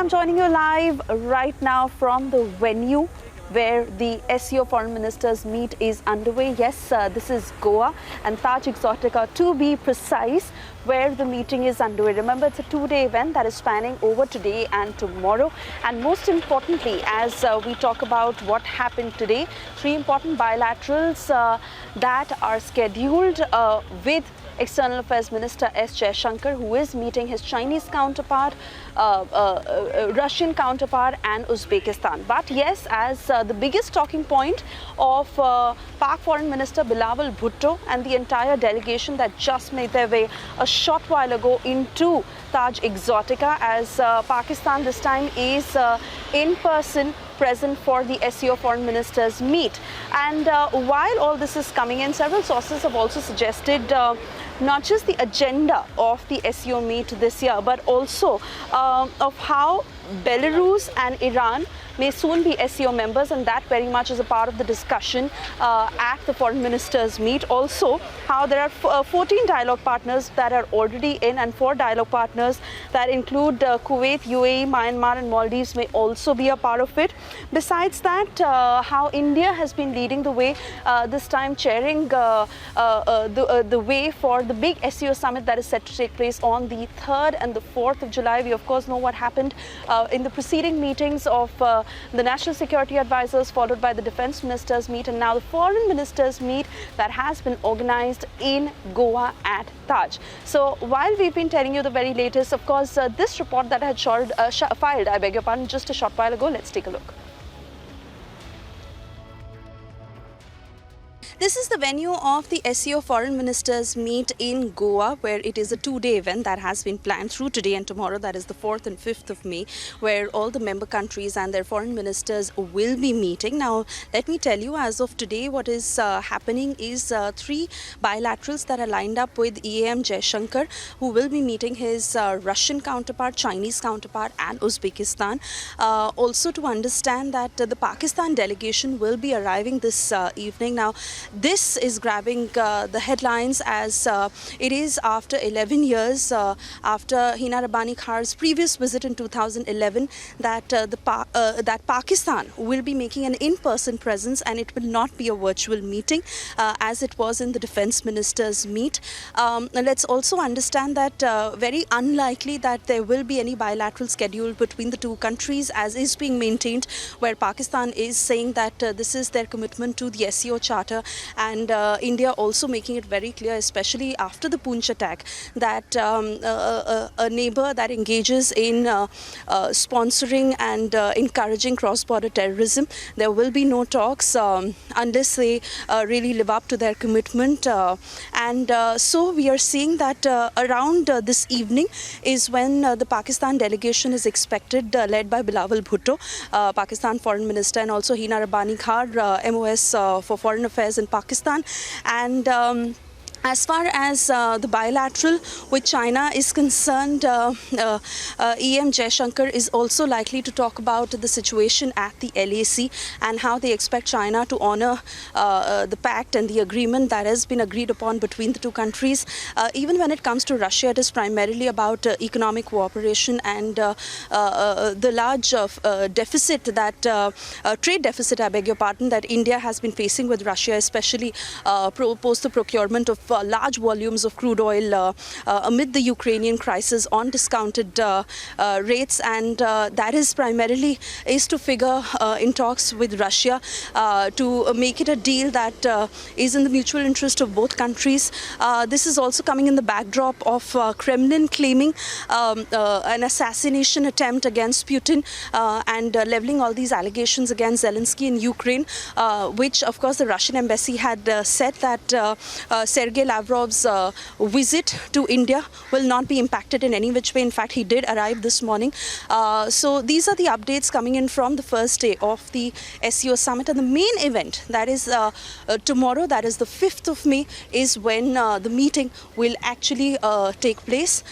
I'm joining you live right now from the venue where the SCO Foreign Ministers meet is underway. Yes, this is Goa and Taj Exotica to be precise, where the meeting is underway. Remember, it's a two-day event that is spanning over today and tomorrow. And most importantly, as we talk about what happened today, three important bilaterals that are scheduled with External Affairs Minister S Jaishankar, who is meeting his Chinese counterpart, Russian counterpart and Uzbekistan. But yes, as the biggest talking point of Pak Foreign Minister Bilawal Bhutto and the entire delegation that just made their way a short while ago into Taj Exotica, as Pakistan this time is in person present for the SCO Foreign Ministers meet. And while all this is coming in, several sources have also suggested not just the agenda of the SCO meet this year, but also of how Belarus and Iran may soon be SCO members, and that very much is a part of the discussion at the foreign ministers meet. Also, how there are 14 dialogue partners that are already in, and 4 dialogue partners that include Kuwait, UAE, Myanmar and Maldives may also be a part of it. Besides that, how India has been leading the way, this time chairing the way for the big SCO summit that is set to take place on the 3rd and the 4th of July. We of course know what happened in the preceding meetings of the National Security Advisors, followed by the Defence Ministers meet, and now the Foreign Ministers meet that has been organized in Goa at Taj. So while we've been telling you the very latest, of course, this report that I had filed, I beg your pardon, just a short while ago, let's take a look. This is the venue of the SCO Foreign Ministers meet in Goa, where it is a two-day event that has been planned through today and tomorrow. That is the 4th and 5th of May, where all the member countries and their foreign ministers will be meeting. Now, let me tell you, as of today, what is happening is 3 bilaterals that are lined up with EAM Jaishankar, who will be meeting his Russian counterpart, Chinese counterpart and Uzbekistan. Also to understand that the Pakistan delegation will be arriving this evening. Now, this is grabbing the headlines as it is after 11 years, after Hina Rabbani Khar's previous visit in 2011, that that Pakistan will be making an in-person presence, and it will not be a virtual meeting as it was in the defense ministers meet. Let's also understand that very unlikely that there will be any bilateral schedule between the two countries, as is being maintained, where Pakistan is saying that this is their commitment to the SCO Charter, and India also making it very clear, especially after the Poonch attack, that a neighbor that engages in sponsoring and encouraging cross-border terrorism, there will be no talks unless they really live up to their commitment. So we are seeing that around this evening is when the Pakistan delegation is expected, led by Bilawal Bhutto, Pakistan Foreign Minister, and also Hina Rabbani Khar, MOS for Foreign Affairs in Pakistan. And as far as the bilateral with China is concerned, EAM Jaishankar is also likely to talk about the situation at the LAC and how they expect China to honor the pact and the agreement that has been agreed upon between the two countries. Even when it comes to Russia, it is primarily about economic cooperation and the large deficit that, trade deficit, I beg your pardon, that India has been facing with Russia, especially post the procurement of large volumes of crude oil amid the Ukrainian crisis on discounted rates, and that is primarily to figure in talks with Russia to make it a deal that is in the mutual interest of both countries. This is also coming in the backdrop of Kremlin claiming an assassination attempt against Putin and leveling all these allegations against Zelensky in Ukraine, which of course the Russian embassy had said that Sergey Lavrov's visit to India will not be impacted in any which way. In fact, he did arrive this morning. So these are the updates coming in from the first day of the SCO summit. And the main event, that is tomorrow, that is the 5th of May, is when the meeting will actually take place.